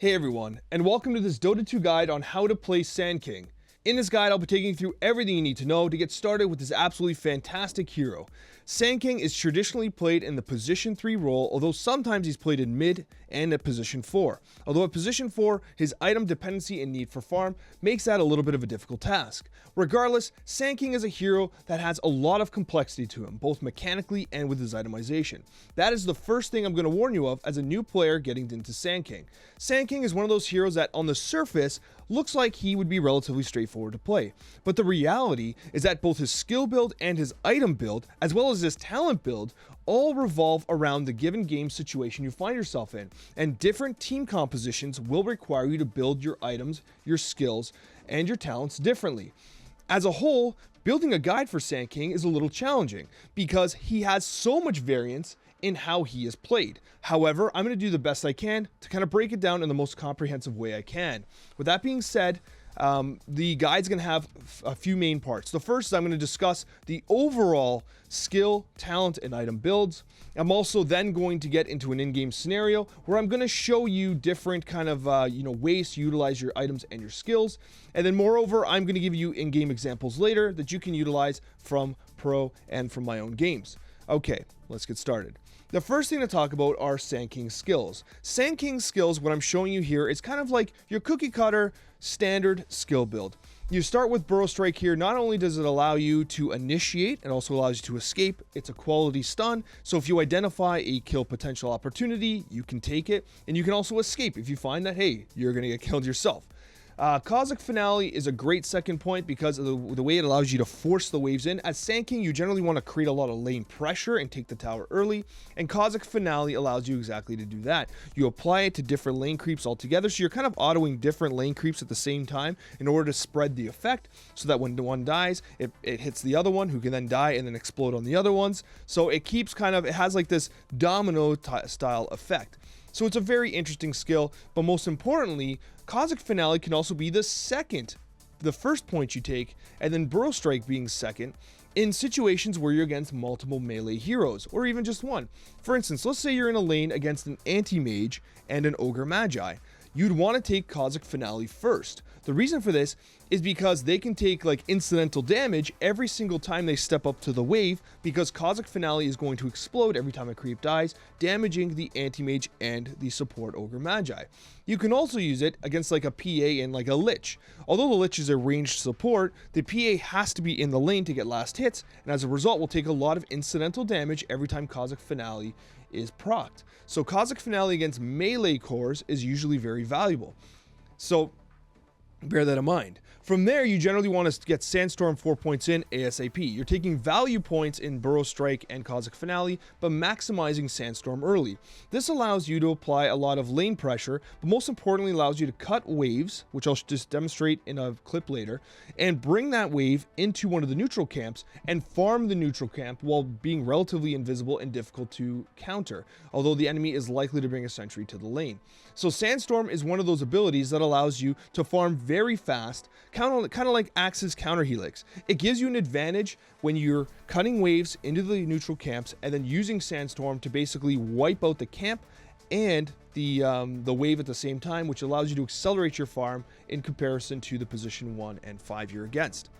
Hey everyone, and welcome to this Dota 2 guide on how to play Sand King. In this guide, I'll be taking you through everything you need to know to get started with this absolutely fantastic hero. Sand King is traditionally played in the position 3 role, although sometimes he's played in mid and at position 4. Although at position 4, his item dependency and need for farm makes that a little bit of a difficult task. Regardless, Sand King is a hero that has a lot of complexity to him, both mechanically and with his itemization. That is the first thing I'm going to warn you of as a new player getting into Sand King. Sand King is one of those heroes that on the surface looks like he would be relatively straightforward to play, but the reality is that both his skill build and his item build, as well as his talent build, all revolve around the given game situation you find yourself in, and different team compositions will require you to build your items, your skills, and your talents differently. As a whole, building a guide for Sand King is a little challenging because he has so much variance in how he is played. However, I'm going to do the best I can to kind of break it down in the most comprehensive way I can. With that being said, the guide's going to have a few main parts. The first is I'm going to discuss the overall skill, talent, and item builds. I'm also then going to get into an in-game scenario where I'm going to show you different kind of ways to utilize your items and your skills. And then moreover, I'm going to give you in-game examples later that you can utilize from pro and from my own games. Okay, let's get started. The first thing to talk about are Sand King's skills. Sand King's skills, what I'm showing you here, is kind of like your cookie cutter standard skill build. You start with Burrow Strike here. Not only does it allow you to initiate, it also allows you to escape. It's a quality stun, so if you identify a kill potential opportunity, you can take it, and you can also escape if you find that, hey, you're going to get killed yourself. Cosmic Finale is a great second point because of the way it allows you to force the waves in. As Sand King, you generally want to create a lot of lane pressure and take the tower early, and Cosmic Finale allows you exactly to do that. You apply it to different lane creeps altogether, so you're kind of autoing different lane creeps at the same time in order to spread the effect, so that when one dies, it hits the other one, who can then die and then explode on the other ones. So it keeps it has like this domino style effect. So it's a very interesting skill, but most importantly, Cosmic Finale can also be the first point you take, and then Burrow Strike being second, in situations where you're against multiple melee heroes, or even just one. For instance, let's say you're in a lane against an anti-mage and an ogre magi. You'd want to take Cosmic Finale first. The reason for this is because they can take like incidental damage every single time they step up to the wave, because Cosmic Finale is going to explode every time a creep dies, damaging the anti-mage and the support ogre magi. You can also use it against like a PA and like a Lich. Although the Lich is a ranged support, the PA has to be in the lane to get last hits, and as a result will take a lot of incidental damage every time Cosmic Finale is procced. So Cosmic Finale against melee cores is usually very valuable. So bear that in mind. From there, you generally want to get Sandstorm 4 points in ASAP. You're taking value points in Burrow Strike and Cosmic Finale, but maximizing Sandstorm early. This allows you to apply a lot of lane pressure, but most importantly allows you to cut waves, which I'll just demonstrate in a clip later, and bring that wave into one of the neutral camps and farm the neutral camp while being relatively invisible and difficult to counter, although the enemy is likely to bring a sentry to the lane. So Sandstorm is one of those abilities that allows you to farm very fast, kind of like Axe's counter helix. It gives you an advantage when you're cutting waves into the neutral camps and then using Sandstorm to basically wipe out the camp and the wave at the same time, which allows you to accelerate your farm in comparison to the position 1 and 5 you're against.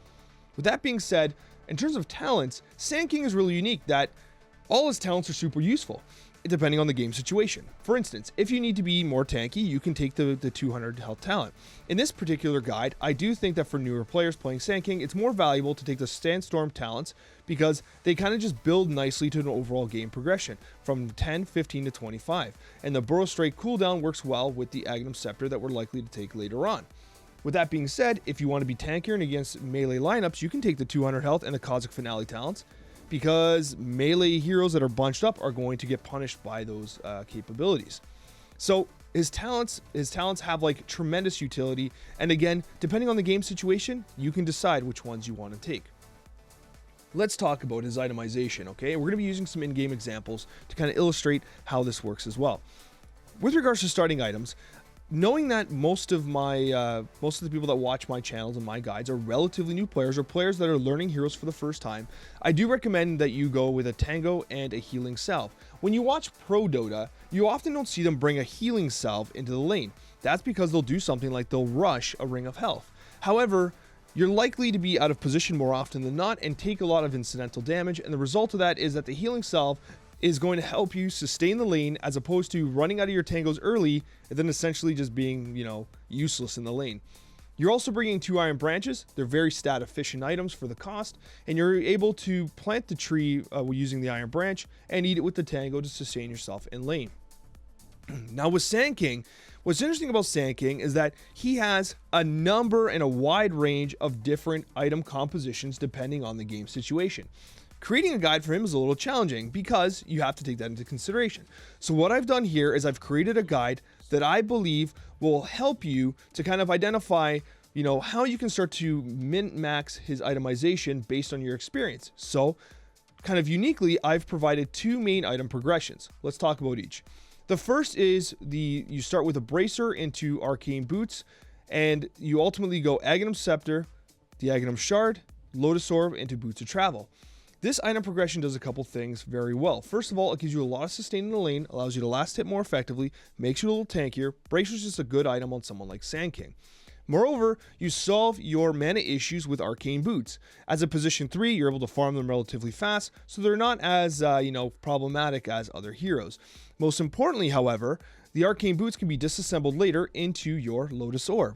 With that being said, in terms of talents, Sand King is really unique that all his talents are super useful, depending on the game situation. For instance, if you need to be more tanky, you can take the 200 health talent. In this particular guide, I do think that for newer players playing Sand King, it's more valuable to take the Sandstorm talents because they kind of just build nicely to an overall game progression from 10, 15 to 25. And the Burrow Strike cooldown works well with the Agnum Scepter that we're likely to take later on. With that being said, if you want to be tankier and against melee lineups, you can take the 200 health and the Cosmic Finale talents, because melee heroes that are bunched up are going to get punished by those capabilities. So his talents have like tremendous utility, and again, depending on the game situation, you can decide which ones you want to take. Let's talk about his itemization, okay? We're going to be using some in-game examples to kind of illustrate how this works as well. With regards to starting items, knowing that most of the people that watch my channels and my guides are relatively new players or players that are learning heroes for the first time, I do recommend that you go with a Tango and a healing salve. When you watch Pro Dota, you often don't see them bring a healing salve into the lane. That's because they'll do something like they'll rush a ring of health. However, you're likely to be out of position more often than not and take a lot of incidental damage, and the result of that is that the healing salve is going to help you sustain the lane as opposed to running out of your tangos early and then essentially just being, useless in the lane. You're also bringing 2 iron branches. They're very stat efficient items for the cost, and you're able to plant the tree using the iron branch and eat it with the tango to sustain yourself in lane. Now with Sand King, what's interesting about Sand King is that he has a number and a wide range of different item compositions depending on the game situation. Creating a guide for him is a little challenging because you have to take that into consideration. So what I've done here is I've created a guide that I believe will help you to kind of identify, how you can start to min-max his itemization based on your experience. So kind of uniquely, I've provided 2 main item progressions. Let's talk about each. The first is you start with a bracer into arcane boots, and you ultimately go Aghanim Scepter, the Aghanim Shard, Lotus Orb into Boots of Travel. This item progression does a couple things very well. First of all, it gives you a lot of sustain in the lane, allows you to last hit more effectively, makes you a little tankier. Bracer is just a good item on someone like Sand King. Moreover, you solve your mana issues with Arcane Boots. As a position 3, you're able to farm them relatively fast, so they're not as, problematic as other heroes. Most importantly, however, the Arcane Boots can be disassembled later into your Lotus Orb.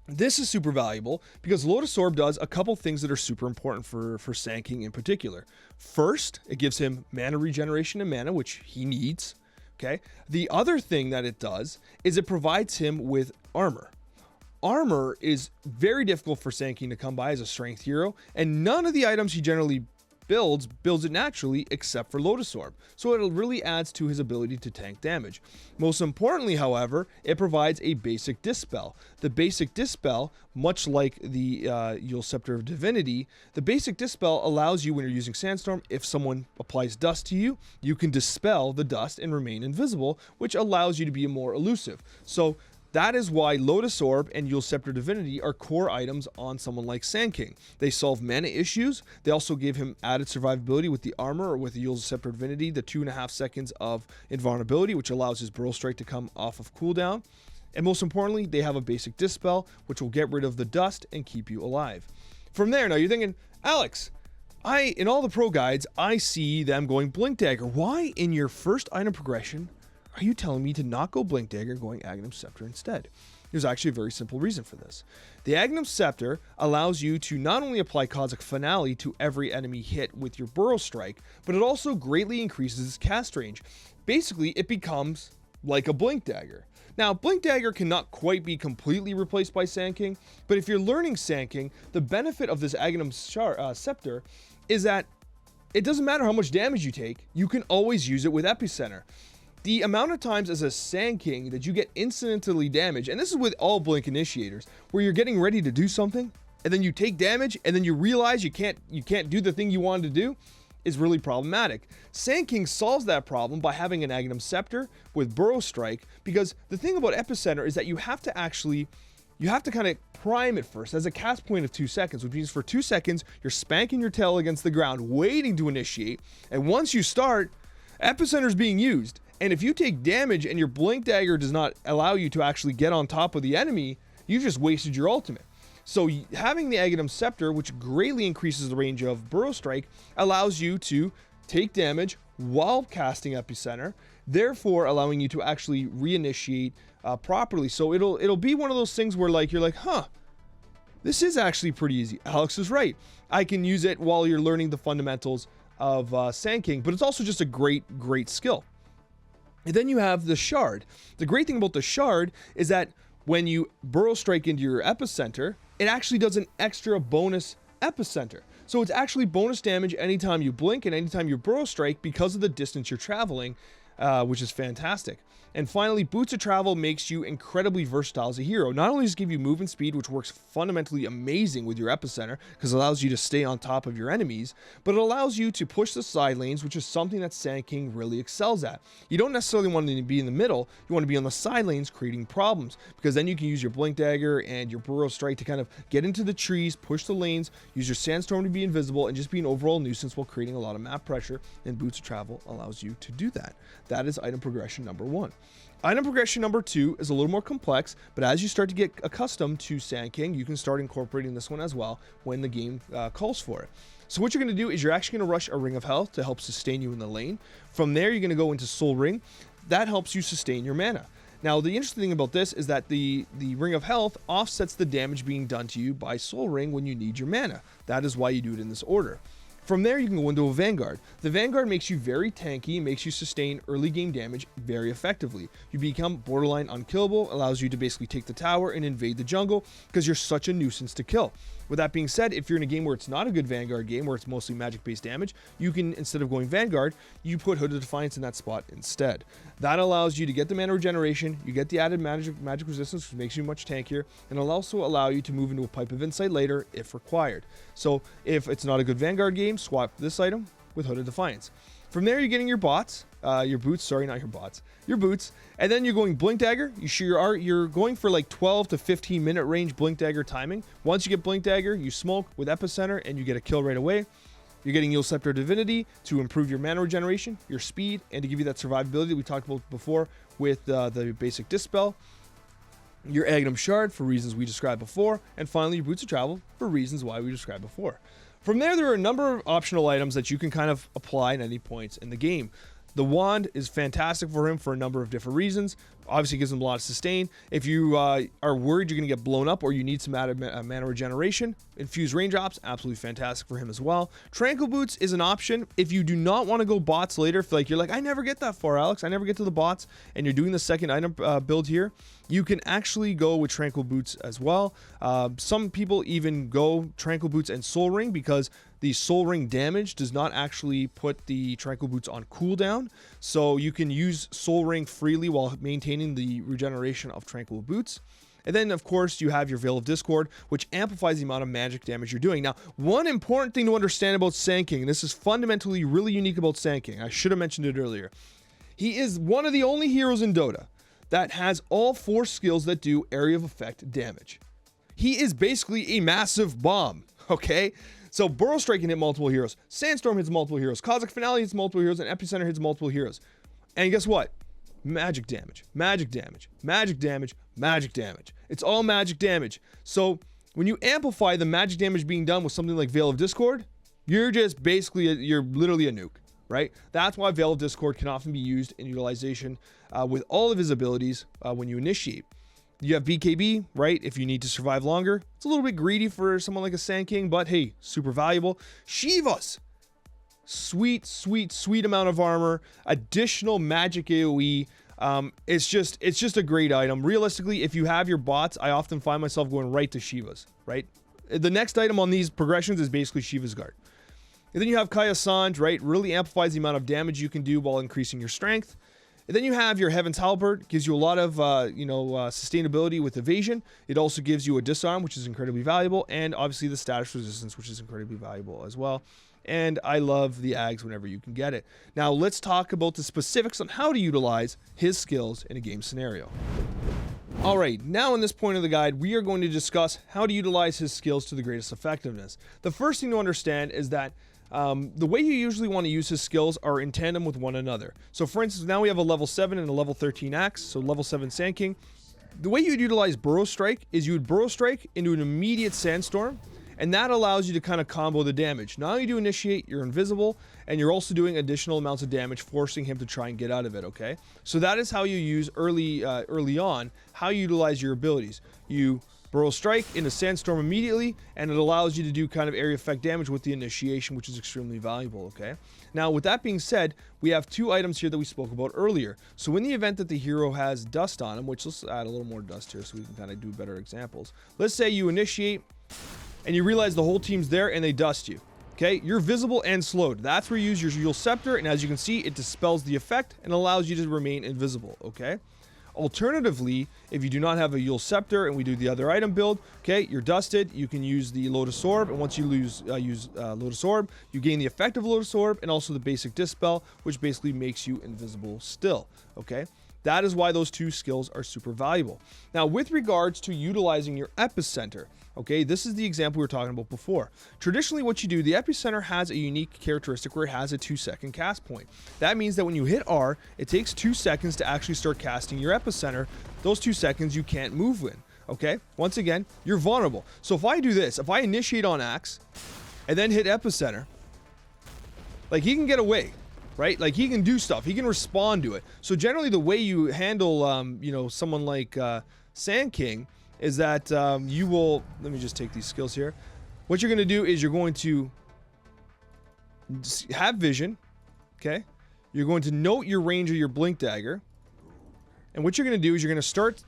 This is super valuable because Lotus Orb does a couple things that are super important for Sand King in particular. First, it gives him mana regeneration and mana, which he needs. Okay. The other thing that it does is it provides him with armor. Armor is very difficult for Sand King to come by as a strength hero, and none of the items he generally builds it naturally except for Lotus Orb, so it really adds to his ability to tank damage. Most importantly, however, it provides a basic dispel. The basic dispel, much like the Eul's Scepter of Divinity, the basic dispel allows you, when you're using Sandstorm, if someone applies dust to you, you can dispel the dust and remain invisible, which allows you to be more elusive. So that is why Lotus Orb and Eul's Scepter Divinity are core items on someone like Sand King. They solve mana issues. They also give him added survivability with the armor, or with Eul's Scepter Divinity, the 2.5 seconds of invulnerability, which allows his Burrow Strike to come off of cooldown. And most importantly, they have a basic Dispel, which will get rid of the dust and keep you alive. From there, now you're thinking, Alex, in all the pro guides, I see them going Blink Dagger. Why in your first item progression are you telling me to not go Blink Dagger and going Aghanim Scepter instead? There's actually a very simple reason for this. The Aghanim Scepter allows you to not only apply Cosmic Finale to every enemy hit with your Burrow Strike, but it also greatly increases its cast range. Basically, it becomes like a Blink Dagger. Now, Blink Dagger cannot quite be completely replaced by Sand King, but if you're learning Sand King, the benefit of this Aghanim Scepter is that it doesn't matter how much damage you take, you can always use it with Epicenter. The amount of times as a Sand King that you get incidentally damaged, and this is with all Blink Initiators, where you're getting ready to do something, and then you take damage, and then you realize you can't do the thing you wanted to do, is really problematic. Sand King solves that problem by having an Aghanim Scepter with Burrow Strike, because the thing about Epicenter is that you have to kind of prime it first as a cast point of 2 seconds, which means for 2 seconds, you're spanking your tail against the ground, waiting to initiate, and once you start, Epicenter is being used. And if you take damage and your Blink Dagger does not allow you to actually get on top of the enemy, you've just wasted your ultimate. So having the Aghanim Scepter, which greatly increases the range of Burrow Strike, allows you to take damage while casting Epicenter, therefore allowing you to actually reinitiate properly. So it'll be one of those things where you're like, this is actually pretty easy. Alex is right. I can use it while you're learning the fundamentals of Sand King, but it's also just a great skill. And then you have the Shard. The great thing about the Shard is that when you Burrow Strike into your Epicenter, it actually does an extra bonus Epicenter. So it's actually bonus damage anytime you blink and anytime you Burrow Strike because of the distance you're traveling, which is fantastic. And finally, Boots of Travel makes you incredibly versatile as a hero. Not only does it give you movement speed, which works fundamentally amazing with your Epicenter, because it allows you to stay on top of your enemies, but it allows you to push the side lanes, which is something that Sand King really excels at. You don't necessarily want to be in the middle, you want to be on the side lanes creating problems, because then you can use your Blink Dagger and your Burrow Strike to kind of get into the trees, push the lanes, use your Sandstorm to be invisible, and just be an overall nuisance while creating a lot of map pressure, and Boots of Travel allows you to do that. That is item progression number 1. Item progression number 2 is a little more complex, but as you start to get accustomed to Sand King, you can start incorporating this one as well when the game calls for it. So what you're going to do is you're actually going to rush a Ring of Health to help sustain you in the lane. From there, you're going to go into Soul Ring. That helps you sustain your mana. Now, the interesting thing about this is that the Ring of Health offsets the damage being done to you by Soul Ring when you need your mana. That is why you do it in this order. From there, you can go into a Vanguard. The Vanguard makes you very tanky, makes you sustain early game damage very effectively. You become borderline unkillable, allows you to basically take the tower and invade the jungle because you're such a nuisance to kill. With that being said, if you're in a game where it's not a good Vanguard game, where it's mostly magic-based damage, you can, instead of going Vanguard, you put Hood of Defiance in that spot instead. That allows you to get the mana regeneration, you get the added magic resistance, which makes you much tankier, and it'll also allow you to move into a Pipe of Insight later if required. So if it's not a good Vanguard game, swap this item with Hood of Defiance. From there, you're getting your boots, and then you're going Blink Dagger. You're going for like 12 to 15 minute range Blink Dagger timing. Once you get Blink Dagger, you smoke with Epicenter and you get a kill right away. You're getting Eul Scepter Divinity to improve your mana regeneration, your speed, and to give you that survivability that we talked about before with the basic Dispel. Your Aghanim Shard for reasons we described before, and finally your Boots of Travel for reasons why we described before. From there are a number of optional items that you can kind of apply at any points in the game. The wand is fantastic for him for a number of different reasons. Obviously, it gives him a lot of sustain. If you are worried you're going to get blown up or you need some added mana regeneration, infused raindrops, absolutely fantastic for him as well. Tranquil Boots is an option if you do not want to go bots later. If you're like, I never get that far, Alex. I never get to the bots, and you're doing the second item build here, you can actually go with Tranquil Boots as well. Some people even go Tranquil Boots and Soul Ring because the Soul Ring damage does not actually put the Tranquil Boots on cooldown. So you can use Soul Ring freely while maintaining the regeneration of Tranquil Boots. And then, of course, you have your Veil of Discord, which amplifies the amount of magic damage you're doing. Now, one important thing to understand about Sand King, and this is fundamentally really unique about Sand King, I should have mentioned it earlier. He is one of the only heroes in Dota that has all 4 skills that do area of effect damage. He is basically a massive bomb, okay? So Burrow Strike can hit multiple heroes, Sandstorm hits multiple heroes, Cosmic Finale hits multiple heroes, and Epicenter hits multiple heroes. And guess what? Magic damage, magic damage, magic damage, magic damage. It's all magic damage. So when you amplify the magic damage being done with something like Veil of Discord, you're just basically, you're literally a nuke, right? That's why Veil of Discord can often be used in utilization with all of his abilities when you initiate. You have BKB, right? If you need to survive longer. It's a little bit greedy for someone like a Sand King, but hey, super valuable. Shivas. Sweet, sweet, sweet amount of armor. Additional magic AoE. It's just a great item. Realistically, if you have your bots, I often find myself going right to Shivas, right? The next item on these progressions is basically Shiva's Guard. And then you have Kaya Sanj, right? Really amplifies the amount of damage you can do while increasing your strength. And then you have your Heaven's Halberd, gives you a lot of, sustainability with evasion. It also gives you a disarm, which is incredibly valuable, and obviously the status resistance, which is incredibly valuable as well. And I love the Ags whenever you can get it. Now let's talk about the specifics on how to utilize his skills in a game scenario. All right, now in this point of the guide, we are going to discuss how to utilize his skills to the greatest effectiveness. The first thing to understand is that the way you usually want to use his skills are in tandem with one another. So for instance, now we have a level 7 and a level 13 axe, so level 7 Sand King. The way you'd utilize Burrow Strike is you would Burrow Strike into an immediate Sandstorm, and that allows you to kind of combo the damage. Not only do you initiate, you're invisible, and you're also doing additional amounts of damage, forcing him to try and get out of it, okay? So that is how you use early on, how you utilize your abilities. You Burrow Strike into Sandstorm immediately, and it allows you to do kind of area effect damage with the initiation, which is extremely valuable, okay? Now, with that being said, we have 2 items here that we spoke about earlier. So in the event that the hero has dust on him, which let's add a little more dust here so we can kind of do better examples. Let's say you initiate, and you realize the whole team's there, and they dust you. Okay, you're visible and slowed. That's where you use your Eul Scepter, and as you can see, it dispels the effect and allows you to remain invisible, okay? Alternatively, if you do not have a Eul Scepter and we do the other item build, okay, you're dusted, you can use the Lotus Orb, and once you use Lotus Orb, you gain the effect of Lotus Orb and also the basic Dispel, which basically makes you invisible still, okay? That is why those two skills are super valuable. Now, with regards to utilizing your epicenter, okay, this is the example we were talking about before. Traditionally, what you do, the epicenter has a unique characteristic where it has a 2-second cast point. That means that when you hit R, it takes 2 seconds to actually start casting your epicenter. Those 2 seconds you can't move in, okay? Once again, you're vulnerable. So if I do this, if I initiate on Axe and then hit epicenter, like, he can get away, right? Like, he can do stuff. He can respond to it. So generally, the way you handle, you know, someone like Sand King is that you will, let me just take these skills here. What you're going to do is you're going to have vision, okay? You're going to note your range of your blink dagger. And what you're going to do is you're going to start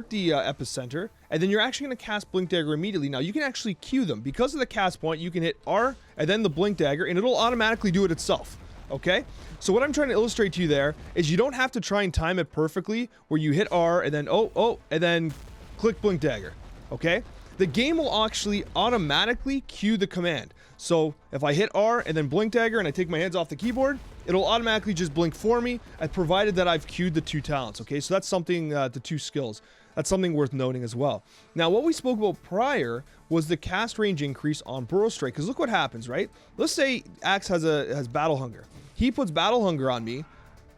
the epicenter, and then you're actually going to cast blink dagger immediately. Now, you can actually queue them. Because of the cast point, you can hit R and then the blink dagger, and it'll automatically do it itself. Okay, so what I'm trying to illustrate to you there is you don't have to try and time it perfectly where you hit R and then and then click blink dagger. Okay, the game will actually automatically queue the command. So if I hit R and then blink dagger and I take my hands off the keyboard, it'll automatically just blink for me, provided that I've queued the 2 talents. Okay, so that's something, the 2 skills. That's something worth noting as well. Now, what we spoke about prior was the cast range increase on Burrow Strike. Because look what happens, right? Let's say Axe has Battle Hunger. He puts Battle Hunger on me.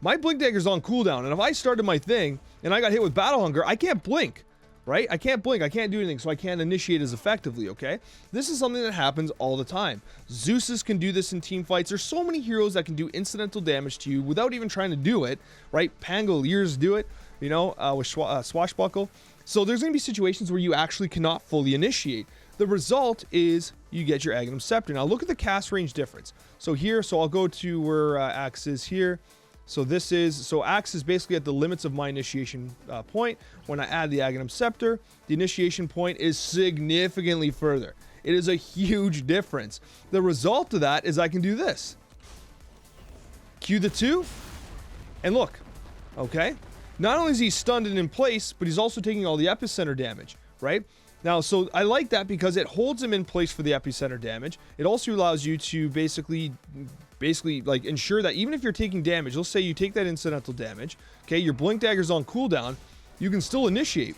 My blink dagger's on cooldown, and if I started my thing and I got hit with Battle Hunger, I can't blink, right? I can't blink. I can't do anything, so I can't initiate as effectively. Okay, this is something that happens all the time. Zeus's can do this in team fights. There's so many heroes that can do incidental damage to you without even trying to do it, right? Pangoliers do it, you know, with Swashbuckle. So there's going to be situations where you actually cannot fully initiate. The result is you get your Aghanim Scepter. Now look at the cast range difference. So here, so I'll go to where Axe is here. So this is, so Axe is basically at the limits of my initiation point. When I add the Aghanim Scepter, the initiation point is significantly further. It is a huge difference. The result of that is I can do this. Cue the 2, and look, okay? Not only is he stunned and in place, but he's also taking all the epicenter damage, right? Now, so I like that because it holds him in place for the epicenter damage. It also allows you to basically like ensure that even if you're taking damage, let's say you take that incidental damage, okay, your blink dagger's on cooldown, you can still initiate,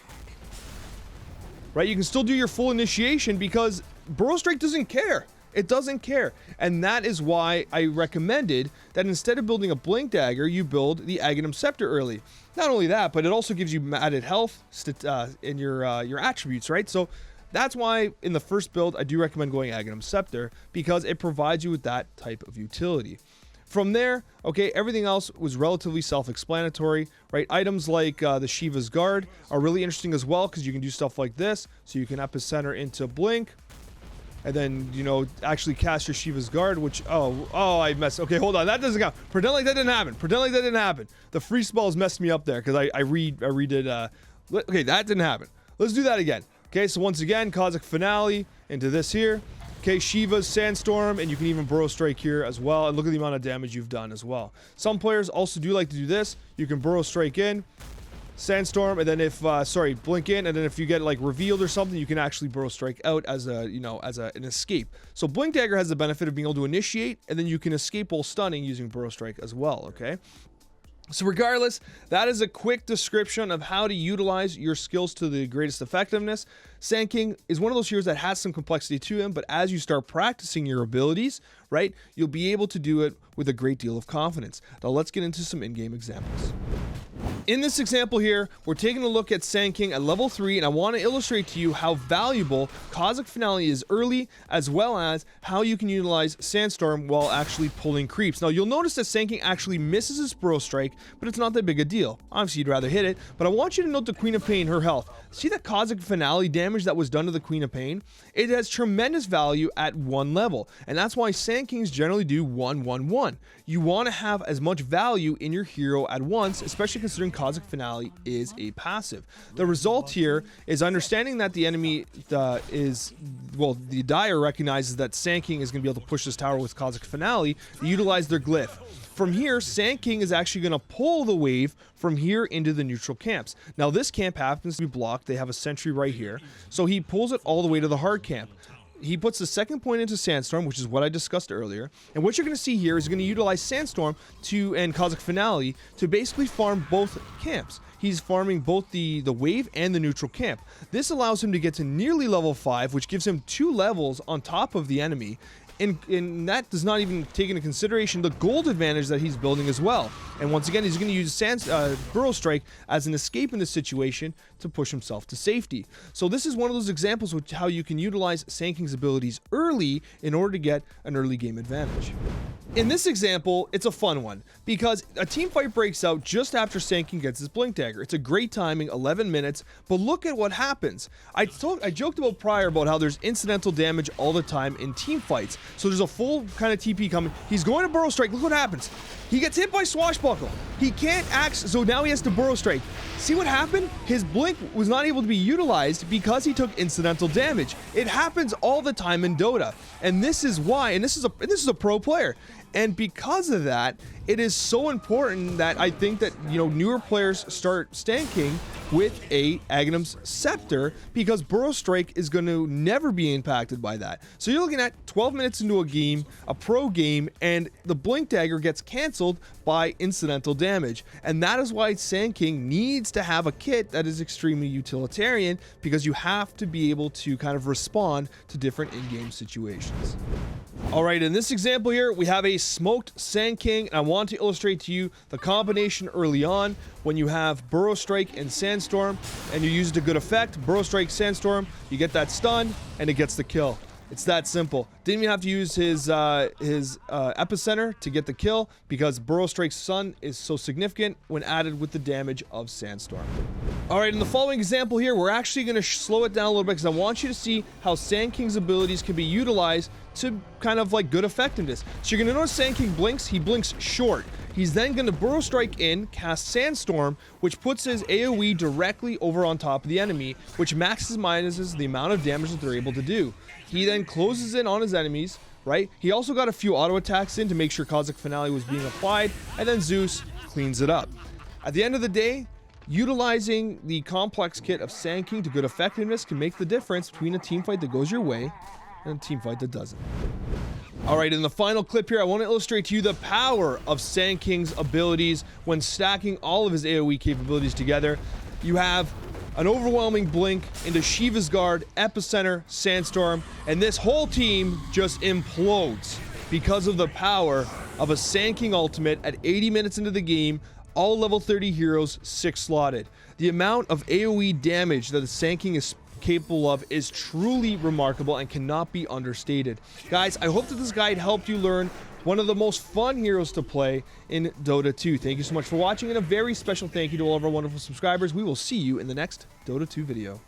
right? You can still do your full initiation because Burrow Strike doesn't care. It doesn't care. And that is why I recommended that instead of building a blink dagger, you build the Aghanim Scepter early. Not only that, but it also gives you added health in your attributes, right? So that's why in the first build, I do recommend going Aghanim Scepter because it provides you with that type of utility. From there, okay, everything else was relatively self-explanatory, right? Items like the Shiva's Guard are really interesting as well because you can do stuff like this. So you can epicenter into blink, and then, you know, actually cast your Shiva's Guard, which, I messed. Okay, hold on, that doesn't count. Pretend like that didn't happen. Pretend like that didn't happen. The free spells messed me up there because I redid, okay, that didn't happen. Let's do that again. Okay, so once again, Cosmic Finale into this here. Okay, Shiva's Sandstorm, and you can even Burrow Strike here as well. And look at the amount of damage you've done as well. Some players also do like to do this. You can Burrow Strike in, Sandstorm, and then if, blink in, and then if you get like revealed or something, you can actually Burrow Strike out as a, you know, as an escape. So Blink Dagger has the benefit of being able to initiate, and then you can escape while stunning using Burrow Strike as well, okay? So regardless, that is a quick description of how to utilize your skills to the greatest effectiveness. Sand King is one of those heroes that has some complexity to him, but as you start practicing your abilities, right, you'll be able to do it with a great deal of confidence. Now let's get into some in-game examples. In this example here, we're taking a look at Sand King at level 3, and I want to illustrate to you how valuable Cosmic Finale is early, as well as how you can utilize Sandstorm while actually pulling creeps. Now, you'll notice that Sand King actually misses his Burrow Strike, but it's not that big a deal. Obviously, you'd rather hit it, but I want you to note the Queen of Pain, her health. See the Cosmic Finale damage that was done to the Queen of Pain? It has tremendous value at 1 level, and that's why Sand Kings generally do 1-1-1. You want to have as much value in your hero at once, especially considering Cosmic Finale is a passive. The result here is understanding that the enemy the Dire recognizes that Sand King is going to be able to push this tower with Cosmic Finale. They utilize their glyph. From here, Sand King is actually going to pull the wave from here into the neutral camps. Now, this camp happens to be blocked. They have a sentry right here. So he pulls it all the way to the hard camp. he puts the second point into Sandstorm, which is what I discussed earlier. And what you're going to see here is going to utilize Sandstorm and Cosmic Finale to basically farm both camps. He's farming both the wave and the neutral camp. This allows him to get to nearly level 5, which gives him 2 levels on top of the enemy. And that does not even take into consideration the gold advantage that he's building as well. And once again, he's going to use Burrow Strike as an escape in this situation to push himself to safety. So this is one of those examples of how you can utilize Sand King's abilities early in order to get an early game advantage. In this example, it's a fun one because a team fight breaks out just after Sand King gets his Blink Dagger. It's a great timing, 11 minutes, but look at what happens. I joked about prior about how there's incidental damage all the time in team fights. So there's a full kind of TP coming. He's going to Burrow Strike. Look what happens. He gets hit by Swashbuckle. He can't act, so now he has to Burrow Strike. See what happened? His Blink was not able to be utilized because he took incidental damage. It happens all the time in Dota. And this is why, and this is a pro player. And because of that, it is so important that I think that, you know, newer players start Sand King with a Aghanim's Scepter, because Burrow Strike is going to never be impacted by that. So you're looking at 12 minutes into a game, a pro game, and the Blink Dagger gets canceled by incidental damage. And that is why Sand King needs to have a kit that is extremely utilitarian, because you have to be able to kind of respond to different in-game situations. All right, in this example here, we have a smoked Sand King, and I want to illustrate to you the combination early on when you have Burrow Strike and Sandstorm, and you use it to good effect. Burrow Strike, Sandstorm, you get that stun, and it gets the kill. It's that simple. Didn't even have to use his Epicenter to get the kill, because Burrow Strike's stun is so significant when added with the damage of Sandstorm. All right, in the following example here, we're actually going to slow it down a little bit because I want you to see how Sand King's abilities can be utilized to kind of like good effectiveness. So you're going to notice Sand King blinks. He blinks short. He's then going to Burrow Strike in, cast Sandstorm, which puts his AoE directly over on top of the enemy, which maximizes the amount of damage that they're able to do. He then closes in on his enemies, right? He also got a few auto attacks in to make sure Cosmic Finale was being applied, and then Zeus cleans it up. At the end of the day, utilizing the complex kit of Sand King to good effectiveness can make the difference between a team fight that goes your way and a team fight that doesn't. All right, in the final clip here, I want to illustrate to you the power of Sand King's abilities when stacking all of his AoE capabilities together. You have an overwhelming blink into Shiva's Guard, Epicenter, Sandstorm, and this whole team just implodes because of the power of a Sand King ultimate at 80 minutes into the game, all level 30 heroes, 6 slotted. The amount of AoE damage that the Sand King is capable of is truly remarkable and cannot be understated. Guys, I hope that this guide helped you learn one of the most fun heroes to play in Dota 2. Thank you so much for watching, and a very special thank you to all of our wonderful subscribers. We will see you in the next Dota 2 video.